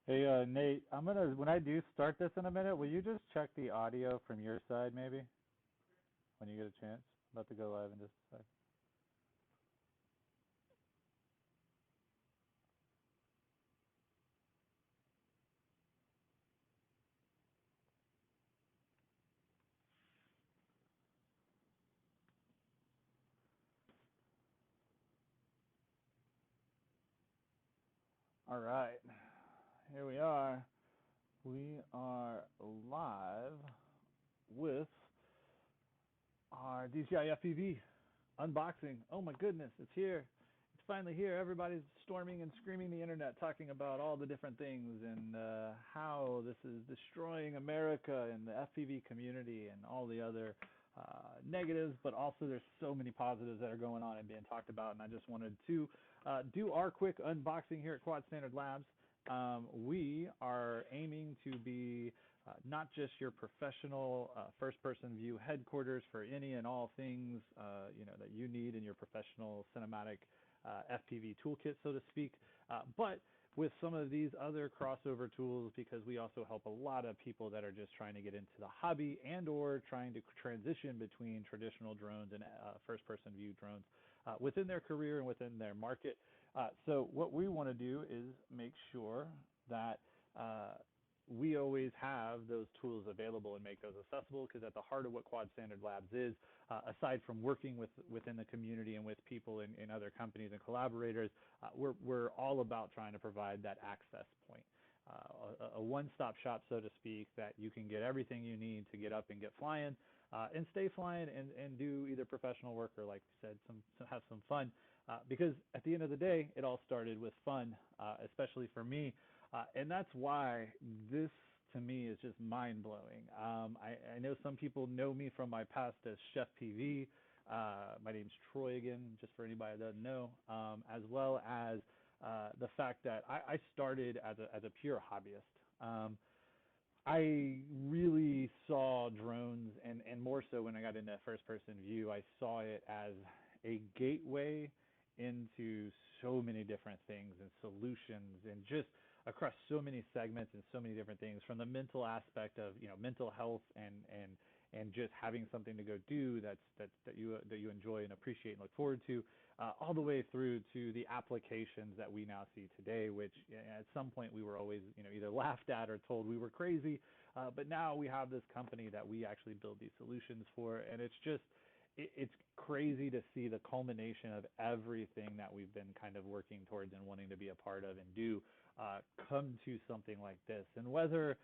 Hey, Nate, when I do start this in a minute, will you just check the audio from your side, maybe, when you get a chance? I'm about to go live in just a sec. All right, here we are. We are live with our DJI FPV unboxing. Oh my goodness, it's here. It's finally here. Everybody's storming and screaming the internet, talking about all the different things and how this is destroying America and the FPV community and all the other negatives, but also there's so many positives that are going on and being talked about, and I just wanted to do our quick unboxing here at Quad Standard Labs. We are aiming to be not just your professional first-person view headquarters for any and all things that you need in your professional cinematic FPV toolkit, so to speak, but with some of these other crossover tools, because we also help a lot of people that are just trying to get into the hobby and or trying to transition between traditional drones and first-person view drones within their career and within their market. So what we want to do is make sure that we always have those tools available and make those accessible, because at the heart of what Quad Standard Labs is, aside from working within the community and with people in other companies and collaborators, we're all about trying to provide that access point, a one-stop shop, so to speak, that you can get everything you need to get up and get flying and stay flying and do either professional work or, like I said, have some fun, because at the end of the day, it all started with fun, especially for me. And that's why this, to me, is just mind-blowing. I know some people know me from my past as Chef PV. My name's Troy again, just for anybody that doesn't know, as well as the fact that I started as a pure hobbyist. I really saw drones, and more so when I got into first-person view, I saw it as a gateway into so many different things and solutions, and just across so many segments and so many different things, from the mental aspect of mental health and just having something to go do that you enjoy and appreciate and look forward to, all the way through to the applications that we now see today, which at some point we were always either laughed at or told we were crazy, but now we have this company that we actually build these solutions for, and it's crazy to see the culmination of everything that we've been kind of working towards and wanting to be a part of and do come to something like this. And whether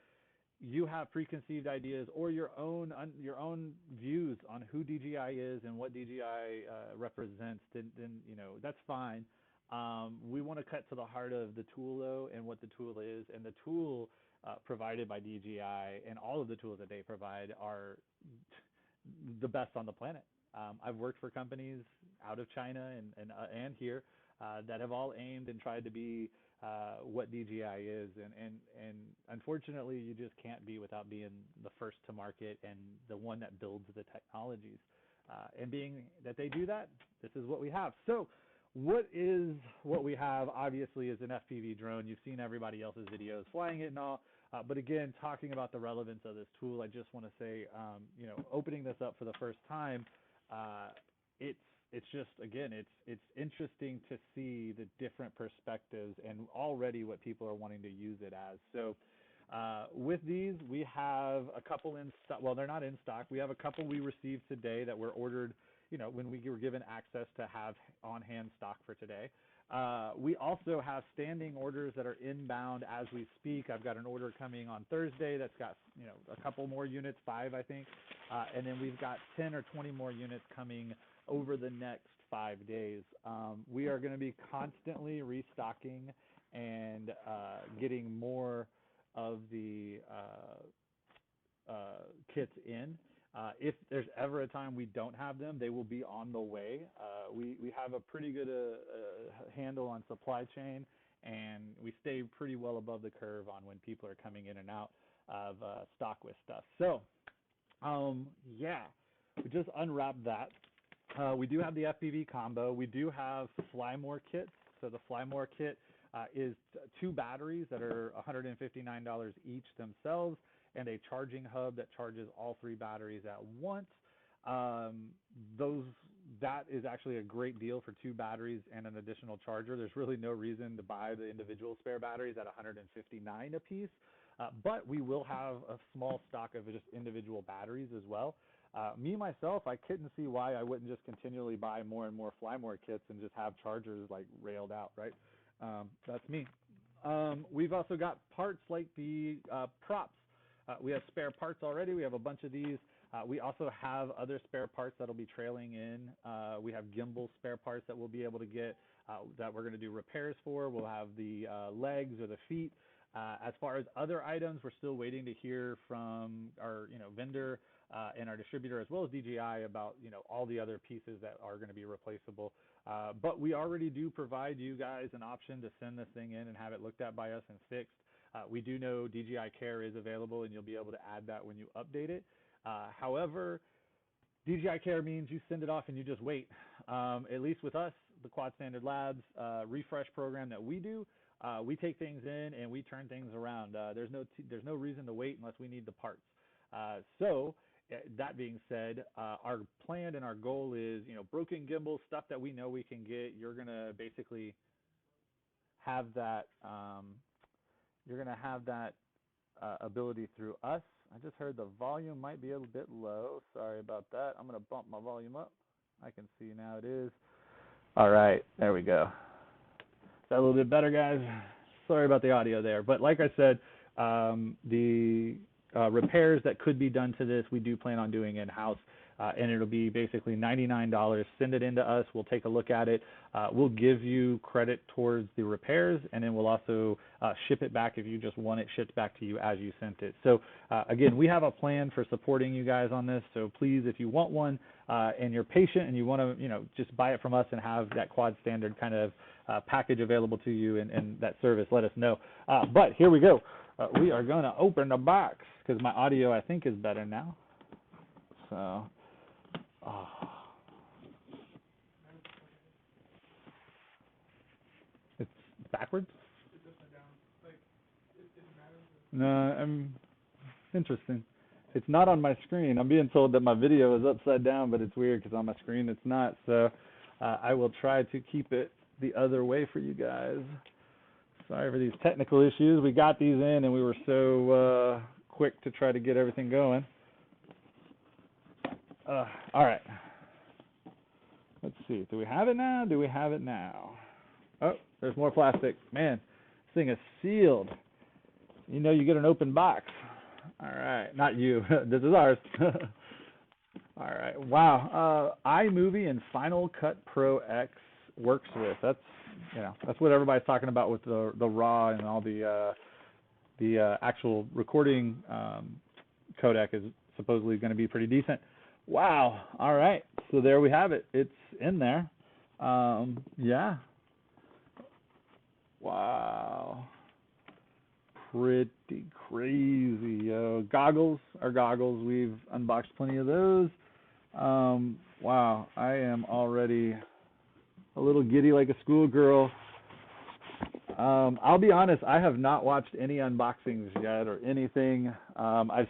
you have preconceived ideas or your own views on who DJI is and what DJI represents, then that's fine. We want to cut to the heart of the tool, though, and what the tool is. And the tool provided by DJI and all of the tools that they provide are the best on the planet. I've worked for companies out of China and here that have all aimed and tried to be what DJI is, and unfortunately, you just can't be without being the first to market and the one that builds the technologies. And being that they do that, this is what we have. So what we have, obviously, is an FPV drone. You've seen everybody else's videos flying it and all. But again, talking about the relevance of this tool, I just want to say, opening this up for the first time, it's just, again, it's interesting to see the different perspectives and already what people are wanting to use it as. So with these, we have a couple in stock. Well, they're not in stock. We have a couple we received today that were ordered, when we were given access to have on-hand stock for today. We also have standing orders that are inbound as we speak. I've got an order coming on Thursday that's got, a couple more units, 5, I think. And then we've got 10 or 20 more units coming over the next 5 days. We are going to be constantly restocking and getting more of the kits in. If there's ever a time we don't have them, they will be on the way. We have a pretty good handle on supply chain, and we stay pretty well above the curve on when people are coming in and out of stock with stuff. So, yeah, we just unwrapped that. We do have the Fpv Combo. We do have Fly More kits. So the Fly More kit is 2 batteries that are $159 each themselves, and a charging hub that charges all 3 batteries at once. That is actually a great deal for 2 batteries and an additional charger. There's really no reason to buy the individual spare batteries at $159 a piece, but we will have a small stock of just individual batteries as well. Me myself, I couldn't see why I wouldn't just continually buy more and more Fly More kits and just have chargers like railed out, right? That's me. We've also got parts like the props. We have spare parts already. We have a bunch of these. We also have other spare parts that'll be trailing in. We have gimbal spare parts that we'll be able to get that we're going to do repairs for. We'll have the legs or the feet. As far as other items, we're still waiting to hear from our vendor and our distributor, as well as DJI, about all the other pieces that are going to be replaceable. But we already do provide you guys an option to send this thing in and have it looked at by us and fixed. We do know DJI Care is available, and you'll be able to add that when you update it. However, DJI Care means you send it off and you just wait. At least with us, the Quad Standard Labs refresh program that we do, we take things in and we turn things around. There's no reason to wait unless we need the parts. So that being said, our plan and our goal is, broken gimbal stuff that we know we can get. You're gonna basically have that. You're gonna have that ability through us. I just heard the volume might be a little bit low. Sorry about that. I'm going to bump my volume up. I can see now it is. All right, there we go. Is that a little bit better, guys? Sorry about the audio there. But like I said, the repairs that could be done to this, we do plan on doing in-house. And it'll be basically $99. Send it into us. We'll take a look at it. We'll give you credit towards the repairs, and then we'll also ship it back if you just want it shipped back to you as you sent it. So again, we have a plan for supporting you guys on this. So please, if you want one and you're patient and you want to, just buy it from us and have that Quad Standard kind of package available to you and that service, let us know. But here we go. We are going to open the box because my audio, I think, is better now. So. Oh. It's backwards? It's upside down. Like, it matters. No, I'm interesting. It's not on my screen. I'm being told that my video is upside down, but it's weird because on my screen it's not. So I will try to keep it the other way for you guys. Sorry for these technical issues. We got these in and we were so quick to try to get everything going. All right. Let's see. Do we have it now? Do we have it now? Oh, there's more plastic. Man, this thing is sealed. You get an open box. All right. Not you. This is ours. All right. Wow. iMovie and Final Cut Pro X works with. That's what everybody's talking about with the RAW and all the actual recording codec is supposedly going to be pretty decent. Wow. All right. So there we have it. It's in there. Yeah. Wow. Pretty crazy. Goggles are goggles. We've unboxed plenty of those. Wow. I am already a little giddy like a schoolgirl. I'll be honest, I have not watched any unboxings yet or anything. I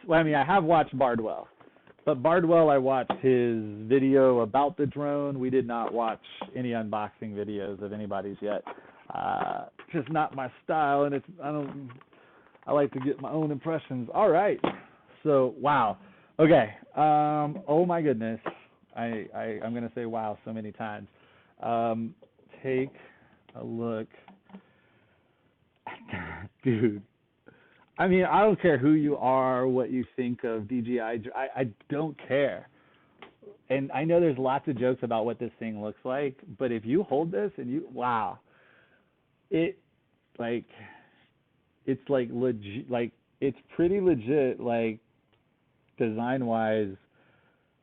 have watched Bardwell. But Bardwell, I watched his video about the drone. We did not watch any unboxing videos of anybody's yet. Just not my style, and I like to get my own impressions. All right. So, wow. Okay. Oh my goodness. I'm going to say wow so many times. Take a look. Dude. I mean, I don't care who you are, what you think of DJI. I don't care. And I know there's lots of jokes about what this thing looks like, but if you hold this and wow. It's like legit, like it's pretty legit, like design-wise,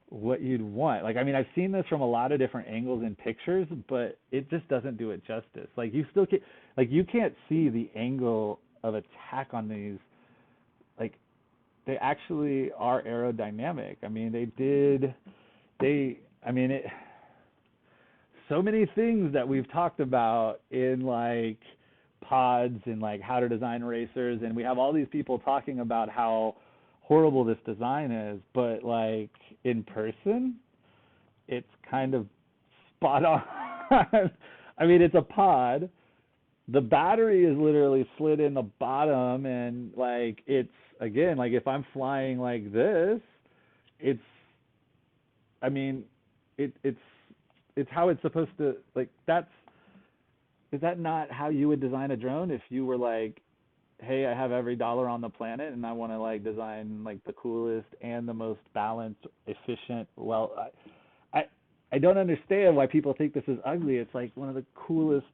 what you'd want. Like, I mean, I've seen this from a lot of different angles and pictures, but it just doesn't do it justice. Like, you still can't, you can't see the angle of attack on these. Like, they actually are aerodynamic. I mean, so many things that we've talked about in like pods and like how to design racers, and we have all these people talking about how horrible this design is, but like in person, it's kind of spot on. I mean, it's a pod. The battery is literally slid in the bottom, and like it's, again, like if I'm flying like this, it's, I mean, it's how it's supposed to, like, is that not how you would design a drone if you were like, hey, I have every dollar on the planet and I want to like design like the coolest and the most balanced, efficient, well, I don't understand why people think this is ugly. It's like one of the coolest.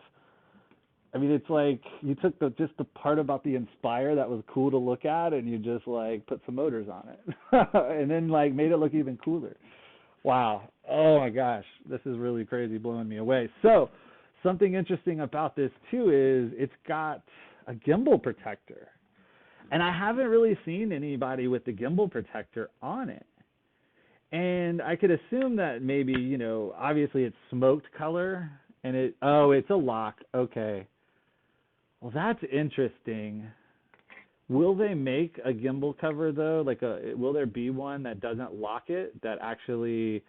I mean, it's like you took just the part about the Inspire that was cool to look at, and you just like put some motors on it, and then like made it look even cooler. Wow. Oh my gosh, this is really crazy, blowing me away. So, something interesting about this too is it's got a gimbal protector, and I haven't really seen anybody with the gimbal protector on it. And I could assume that maybe, you know, obviously it's smoked color, and it's a lock. Okay. Well, that's interesting. Will they make a gimbal cover though? Like will there be one that doesn't lock it, that actually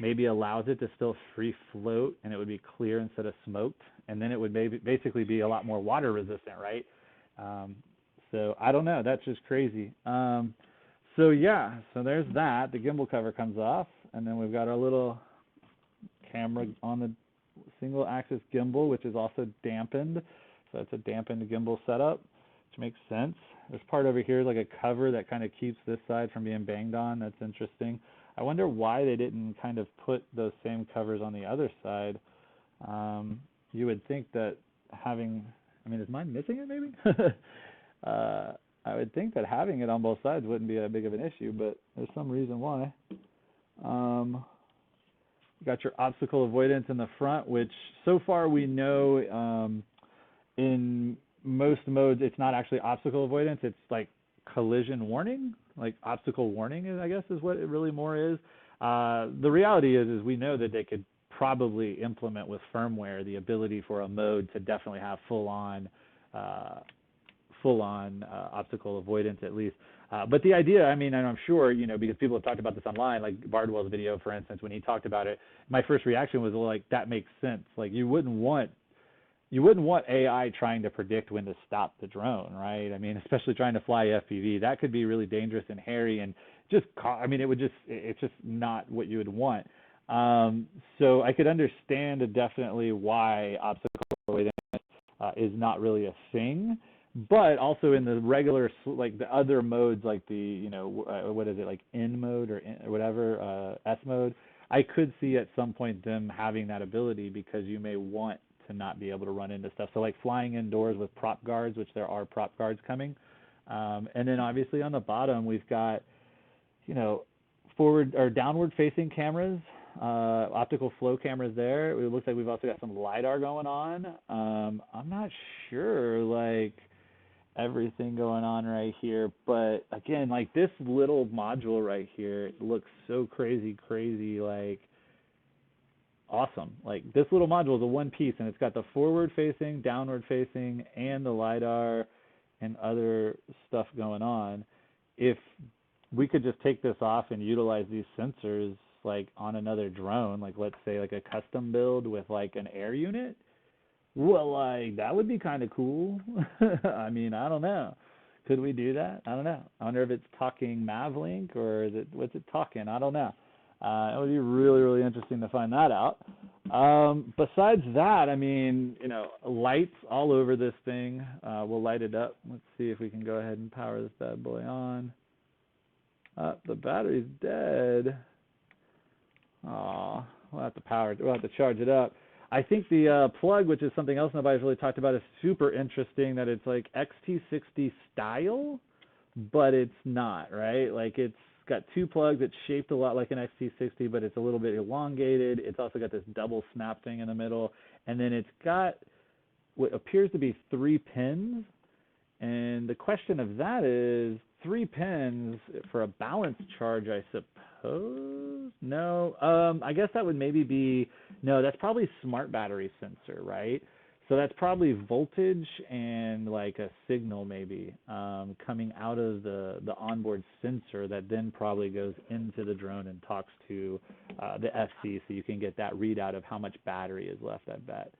maybe allows it to still free float, and it would be clear instead of smoked, and then it would maybe basically be a lot more water resistant, right? So I don't know. That's just crazy. So yeah, so there's that. The gimbal cover comes off, and then we've got our little camera on the single axis gimbal, which is also dampened. So it's a dampened gimbal setup, which makes sense. This part over here is like a cover that kind of keeps this side from being banged on. That's interesting. I wonder why they didn't kind of put those same covers on the other side. You would think that having, I mean, is mine missing it maybe? I would think that having it on both sides wouldn't be that big of an issue, but there's some reason why. You got your obstacle avoidance in the front, which so far we know in most modes it's not actually obstacle avoidance, it's like collision warning, like obstacle warning is, I guess, is what it really more is. The reality is we know that they could probably implement with firmware the ability for a mode to definitely have full-on obstacle avoidance at least. But the idea, I mean, and I'm sure, you know, because people have talked about this online, like Bardwell's video, for instance, when he talked about it, my first reaction was, well, like, that makes sense. Like, you wouldn't want AI trying to predict when to stop the drone, right? I mean, especially trying to fly FPV, that could be really dangerous and hairy, and I mean, it's just not what you would want. So I could understand definitely why obstacle avoidance is not really a thing. But also in the regular, like the other modes, like the, you know, what is it, like N mode or whatever, S mode, I could see at some point them having that ability, because you may want to not be able to run into stuff. So like flying indoors with prop guards, which there are prop guards coming. And then obviously on the bottom, we've got, you know, forward or downward facing cameras, optical flow cameras there. It looks like we've also got some LiDAR going on. I'm not sure, like, everything going on right here, but again, like this little module right here looks so crazy, like awesome. Like this little module is a one piece, and it's got the forward facing, downward facing, and the LiDAR and other stuff going on. If we could just take this off and utilize these sensors like on another drone, like let's say like a custom build with like an air unit, well, like, that would be kind of cool. I mean, I don't know. Could we do that? I don't know. I wonder if it's talking Mavlink, or is it, what's it talking? I don't know. It would be really, really interesting to find that out. Besides that, I mean, you know, lights all over this thing. We'll light it up. Let's see if we can go ahead and power this bad boy on. The battery's dead. Aw, we'll have to charge it up. I think the plug, which is something else nobody's really talked about, is super interesting, that it's like XT60 style, but it's not, right? Like it's got two plugs. It's shaped a lot like an XT60, but it's a little bit elongated. It's also got this double snap thing in the middle. And then it's got what appears to be 3 pins. And the question of that is, 3 pins for a balanced charge, I suppose? No. I guess that would maybe be, no, that's probably smart battery sensor, right? So that's probably voltage and like a signal maybe coming out of the onboard sensor that then probably goes into the drone and talks to the FC, so you can get that readout of how much battery is left, I bet.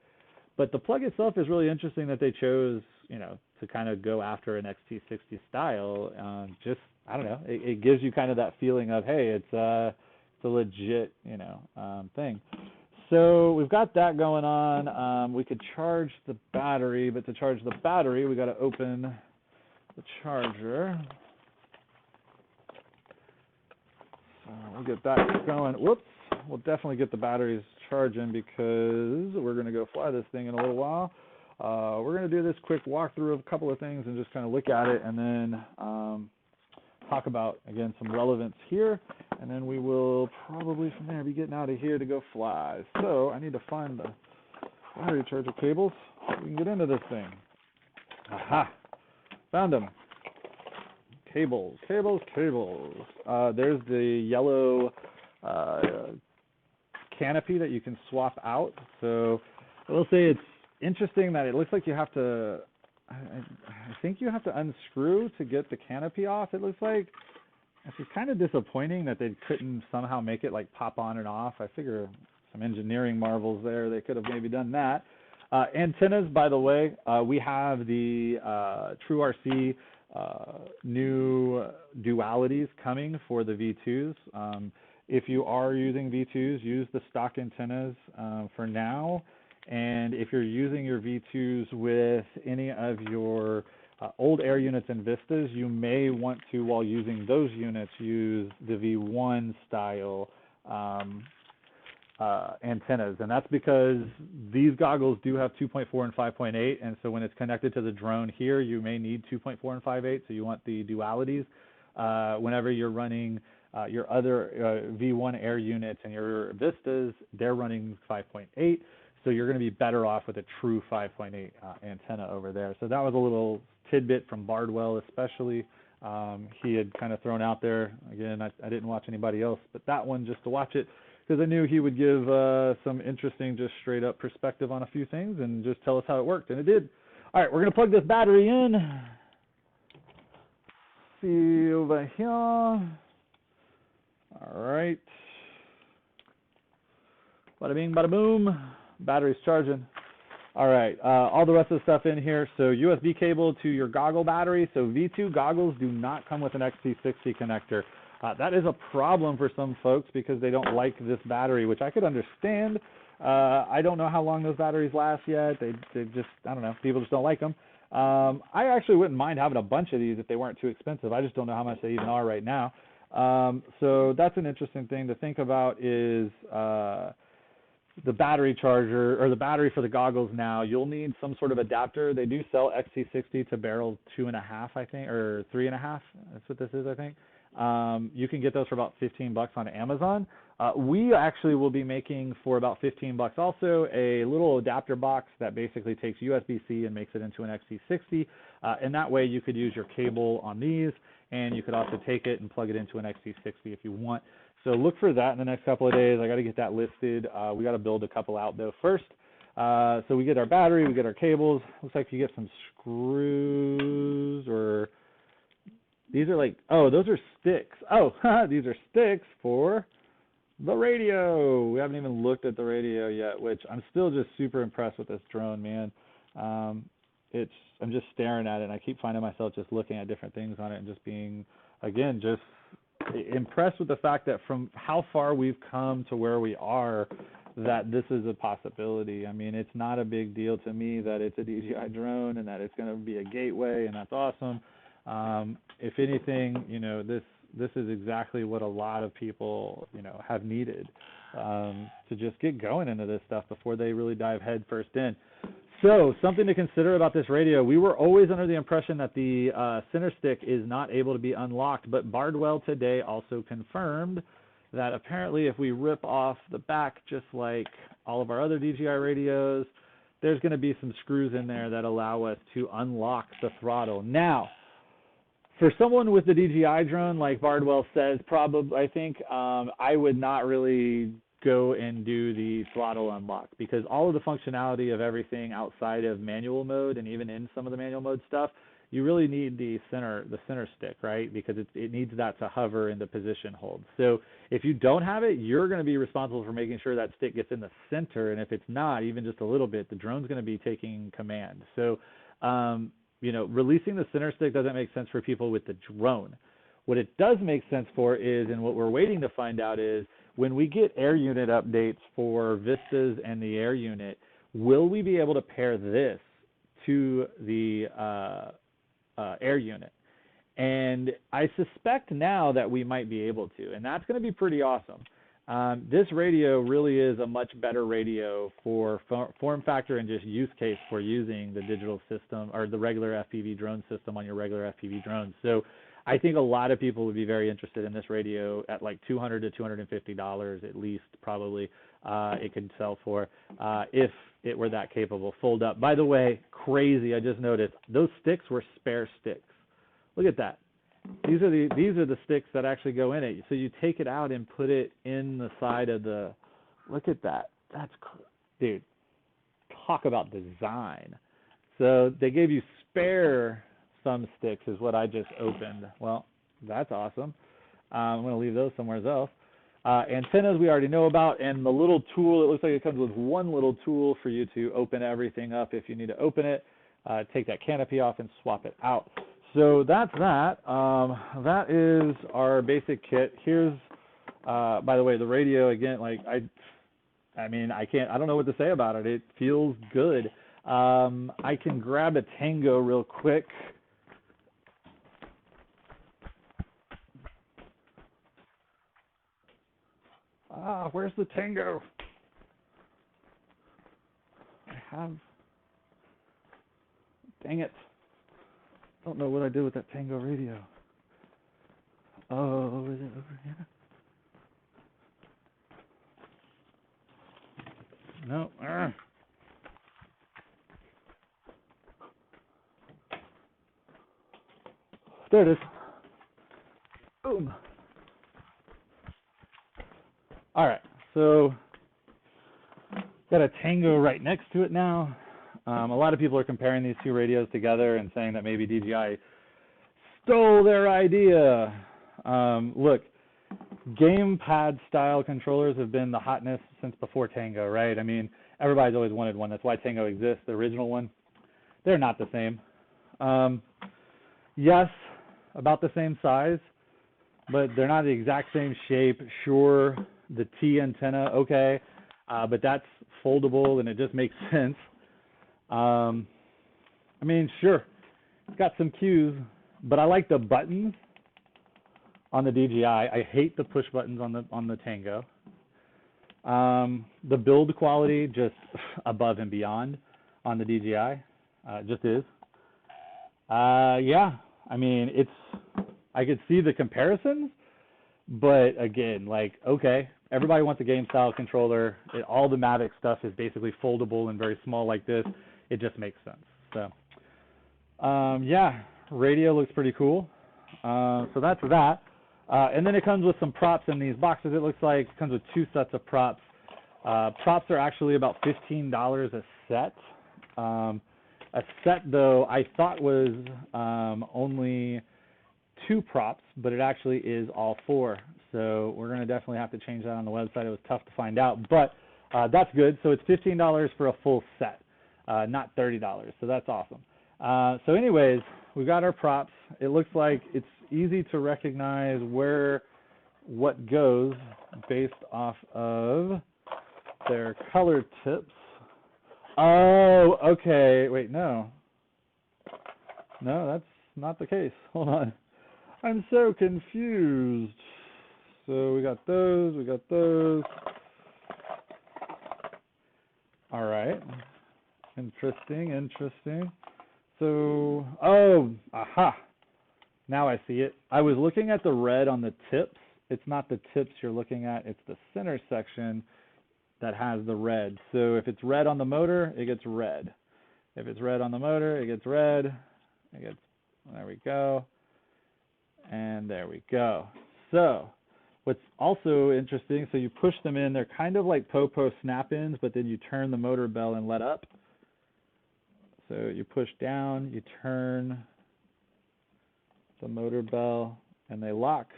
But the plug itself is really interesting that they chose, you know, to kind of go after an XT60 style. Just, I don't know, it gives you kind of that feeling of, hey, it's a legit, you know, thing. So we've got that going on. We could charge the battery, but to charge the battery, we got to open the charger. So we'll get that going. Whoops. We'll definitely get the batteries charging because we're going to go fly this thing in a little while. We're going to do this quick walkthrough of a couple of things and just kind of look at it and then talk about, again, some relevance here. And then we will probably from there be getting out of here to go fly. So I need to find the battery charger cables so we can get into this thing. Aha! Found them. Cables, cables, cables. There's the yellow canopy that you can swap out. So I will say it's interesting that it looks like you have to, I think you have to unscrew to get the canopy off, it looks like. It's kind of disappointing that they couldn't somehow make it like pop on and off. I figure some engineering marvels there. They could have maybe done that. Antennas, by the way, we have the True RC new dualities coming for the V2s. If you are using V2s, use the stock antennas for now. And if you're using your V2s with any of your old air units and Vistas, you may want to, while using those units, use the V1 style antennas. And that's because these goggles do have 2.4 and 5.8, and so when it's connected to the drone here, you may need 2.4 and 5.8, so you want the dualities. Whenever you're running your other V1 air units and your Vistas, they're running 5.8, so you're going to be better off with a true 5.8 antenna over there. So that was a little tidbit from Bardwell especially. He had kind of thrown out there. Again, I didn't watch anybody else, but that one just to watch it because I knew he would give some interesting, just straight up perspective on a few things and just tell us how it worked, and it did. All right, we're going to plug this battery in. See over here. All right. Bada bing, bada boom. Battery's charging. All right, all the rest of the stuff in here. So USB cable to your goggle battery. So V2 goggles do not come with an XT60 connector. That is a problem for some folks because they don't like this battery, which I could understand. I don't know how long those batteries last yet. They just, I don't know, people just don't like them. I actually wouldn't mind having a bunch of these if they weren't too expensive. I just don't know how much they even are right now. So that's an interesting thing to think about is the battery charger, or the battery for the goggles now. You'll need some sort of adapter. They do sell XT60 to barrel 2.5, I think, or 3.5. That's what this is, I think. You can get those for about $15 on Amazon. We actually will be making for about $15 also a little adapter box that basically takes USB-C and makes it into an XT60. And that way you could use your cable on these, and you could also take it and plug it into an XT60 if you want. So look for that in the next couple of days. I got to get that listed. We got to build a couple out though first. So we get our battery, we get our cables. Looks like you get some screws, or these are like, oh, those are sticks. Oh, these are sticks for the radio. We haven't even looked at the radio yet, which I'm still just super impressed with this drone, man. I'm just staring at it, and I keep finding myself just looking at different things on it and just being, again, just impressed with the fact that from how far we've come to where we are, that this is a possibility. I mean, it's not a big deal to me that it's a DJI drone and that it's going to be a gateway, and that's awesome. If anything, you know, this is exactly what a lot of people, you know, have needed to just get going into this stuff before they really dive head first in. So something to consider about this radio. We were always under the impression that the center stick is not able to be unlocked, but Bardwell today also confirmed that apparently if we rip off the back just like all of our other DJI radios, there's going to be some screws in there that allow us to unlock the throttle. Now, for someone with the DJI drone, like Bardwell says, probably, I think I would not really go and do the throttle unlock, because all of the functionality of everything outside of manual mode and even in some of the manual mode stuff, you really need the center stick, right? Because it needs that to hover in the position hold. So if you don't have it, you're going to be responsible for making sure that stick gets in the center. And if it's not, even just a little bit, the drone's going to be taking command. So, you know, releasing the center stick doesn't make sense for people with the drone. What it does make sense for is, and what we're waiting to find out is, when we get air unit updates for Vistas and the air unit, will we be able to pair this to the air unit? And I suspect now that we might be able to, and that's going to be pretty awesome. This radio really is a much better radio for form factor and just use case for using the digital system or the regular FPV drone system on your regular FPV drones. So I think a lot of people would be very interested in this radio at like $200 to $250 at least, probably. It could sell for if it were that capable. Fold up. By the way, crazy, I just noticed those sticks were spare sticks. Look at that. These are the sticks that actually go in it. So you take it out and put it in the side of the. Look at that. That's, dude. Talk about design. So they gave you spare thumb sticks is what I just opened. Well, that's awesome. I'm going to leave those somewhere else. Antennas we already know about, and the little tool, it looks like it comes with one little tool for you to open everything up if you need to open it, take that canopy off and swap it out. So that's that. That is our basic kit. Here's, by the way, the radio again, like I mean, I don't know what to say about it. It feels good. I can grab a Tango real quick. Where's the Tango? Dang it. Don't know what I did with that Tango radio. Oh, is it over here? No. There it is. Boom. All right, so got a Tango right next to it now. A lot of people are comparing these two radios together and saying that maybe DJI stole their idea. Look, gamepad style controllers have been the hotness since before Tango, right? I mean, everybody's always wanted one. That's why Tango exists, the original one. They're not the same. Yes, about the same size, but they're not the exact same shape. Sure, the T antenna, okay, but that's foldable and it just makes sense. I mean, sure, it's got some cues, but I like the buttons on the DJI. I hate the push buttons on the Tango. The build quality just above and beyond on the DJI, just is. Yeah, I mean, I could see the comparisons, but again, like, okay, everybody wants a game style controller. All the Mavic stuff is basically foldable and very small like this. It just makes sense. So, yeah, radio looks pretty cool. So that's that. And then it comes with some props in these boxes. It looks like it comes with two sets of props. Props are actually about $15 a set. A set, though, I thought was only 2 props, but it actually is all 4. So we're going to definitely have to change that on the website. It was tough to find out, but that's good. So it's $15 for a full set, not $30. So that's awesome. So anyways, we've got our props. It looks like it's easy to recognize what goes based off of their color tips. Oh, okay. Wait, no. No, that's not the case. Hold on. I'm so confused. So we got those. All right. Interesting. So, oh, aha. Now I see it. I was looking at the red on the tips. It's not the tips you're looking at. It's the center section that has the red. So if it's red on the motor, it gets red. If it's red on the motor, it gets red. There we go. And there we go. So what's also interesting, so you push them in, they're kind of like popo snap-ins, but then you turn the motor bell and let up. So you push down, you turn the motor bell, and they lock.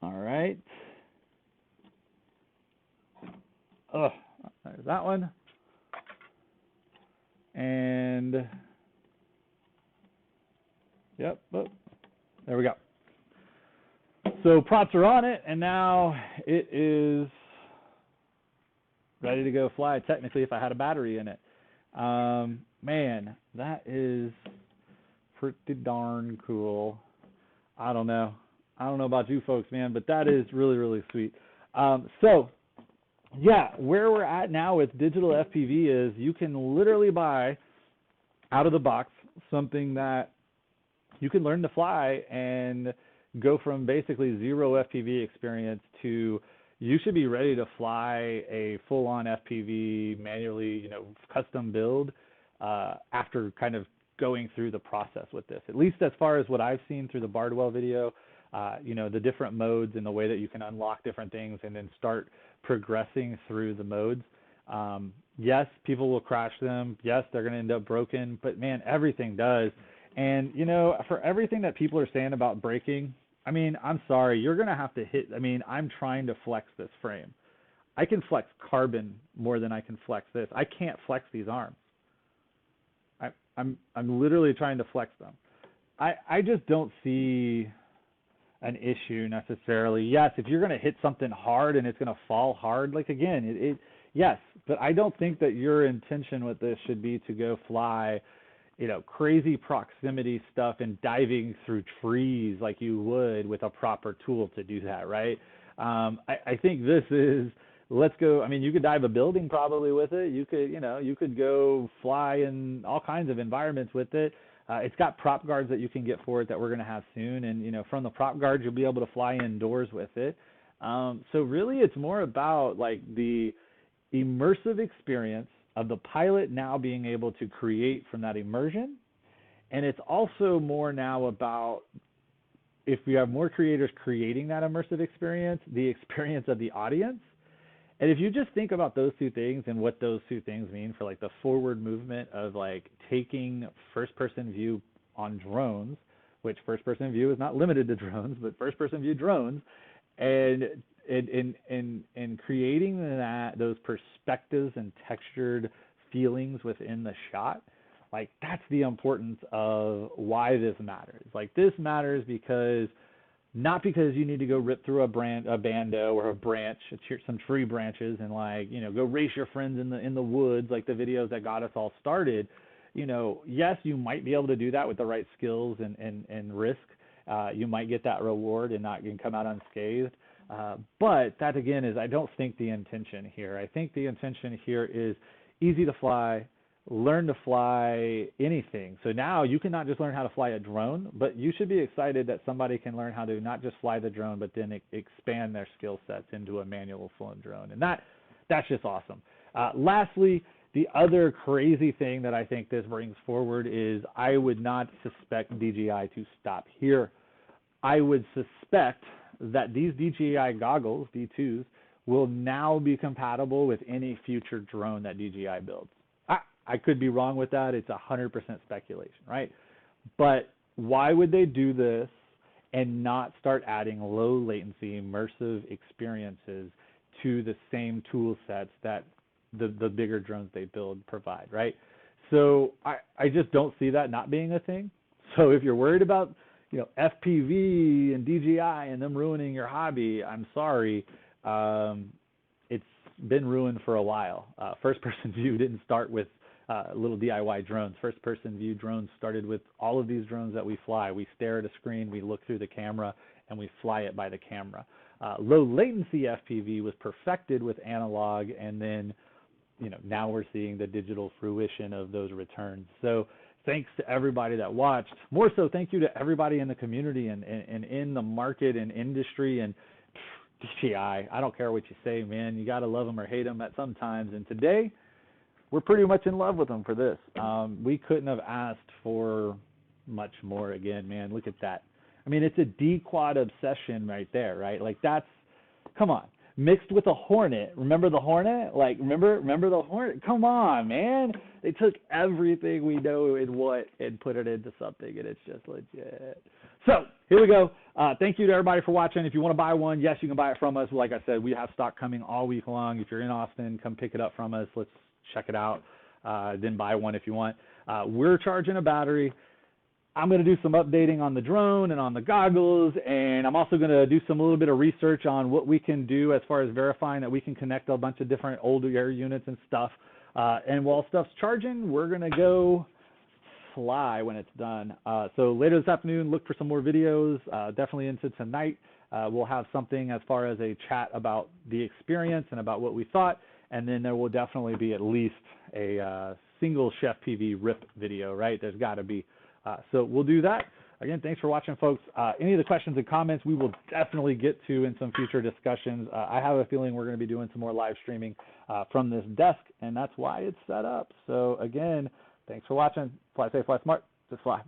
All right. Oh, there's that one. And, yep, oh, there we go. So props are on it, and now it is ready to go fly, technically, if I had a battery in it. Man, that is pretty darn cool. I don't know about you folks, man, but that is really, really sweet. So, yeah, where we're at now with digital FPV is you can literally buy out of the box something that you can learn to fly and go from basically zero FPV experience to you should be ready to fly a full-on FPV manually, custom build after kind of going through the process with this. At least as far as what I've seen through the Bardwell video, the different modes and the way that you can unlock different things and then start progressing through the modes. Yes, people will crash them. Yes, they're going to end up broken, but man, everything does. And, for everything that people are saying about breaking, I mean, I'm sorry, you're going to have to I'm trying to flex this frame. I can flex carbon more than I can flex this. I can't flex these arms. I'm literally trying to flex them. I just don't see an issue necessarily. Yes, if you're going to hit something hard and it's going to fall hard, like again, yes, but I don't think that your intention with this should be to go fly, crazy proximity stuff and diving through trees like you would with a proper tool to do that, right? I think this is, let's go, you could dive a building probably with it. You could, you could go fly in all kinds of environments with it. It's got prop guards that you can get for it that we're going to have soon. And, from the prop guards, you'll be able to fly indoors with it. So really it's more about like the immersive experience of the pilot now being able to create from that immersion. And it's also more now about, if we have more creators creating that immersive experience, the experience of the audience. And if you just think about those two things and what those two things mean for like the forward movement of like taking first person view on drones, which first person view is not limited to drones, but first person view drones, and creating those perspectives and textured feelings within the shot, like that's the importance of why this matters. Like this matters because, not because you need to go rip through a bando or a branch, some tree branches, and like, go race your friends in the woods, like the videos that got us all started. Yes, you might be able to do that with the right skills and risk. You might get that reward and not come out unscathed. But that again is, I don't think the intention here. I think the intention here is easy to fly, learn to fly anything. So now you can not just learn how to fly a drone, but you should be excited that somebody can learn how to not just fly the drone, but then expand their skill sets into a manual flown drone. And that's just awesome. Lastly, the other crazy thing that I think this brings forward is I would not suspect DJI to stop here. I would suspect that these DJI goggles, D2s, will now be compatible with any future drone that DJI builds. I could be wrong with that. It's 100% speculation, right? But why would they do this and not start adding low latency immersive experiences to the same tool sets that the bigger drones they build provide, right? So I just don't see that not being a thing. So if you're worried about, FPV and DJI and them ruining your hobby, I'm sorry. It's been ruined for a while. First person view didn't start with little DIY drones. First person view drones started with all of these drones that we fly. We stare at a screen, we look through the camera, and we fly it by the camera. Low latency FPV was perfected with analog, and then now we're seeing the digital fruition of those returns. So thanks to everybody that watched. More so, thank you to everybody in the community and in the market and industry and DJI. I don't care what you say, man. You got to love them or hate them at some times. And today, we're pretty much in love with them for this. We couldn't have asked for much more again, man. Look at that. I mean, it's a D-quad obsession right there, right? Like that's, come on. Mixed with a Hornet. Remember the Hornet? Like, remember the Hornet? Come on, man. They took everything we know in what and put it into something, and it's just legit. So, here we go. Thank you to everybody for watching. If you want to buy one, yes, you can buy it from us. Like I said, we have stock coming all week long. If you're in Austin, come pick it up from us. Let's check it out. Then buy one if you want. We're charging a battery. I'm going to do some updating on the drone and on the goggles, and I'm also going to do a little bit of research on what we can do as far as verifying that we can connect a bunch of different older air units and stuff. And while stuff's charging, we're going to go fly when it's done. So later this afternoon, look for some more videos. Definitely into tonight, we'll have something as far as a chat about the experience and about what we thought, and then there will definitely be at least a single Chef PV rip video, right? There's got to be. So we'll do that. Again, thanks for watching, folks. Any of the questions and comments we will definitely get to in some future discussions. I have a feeling we're going to be doing some more live streaming from this desk, and that's why it's set up. So again, thanks for watching. Fly safe, fly smart, just fly.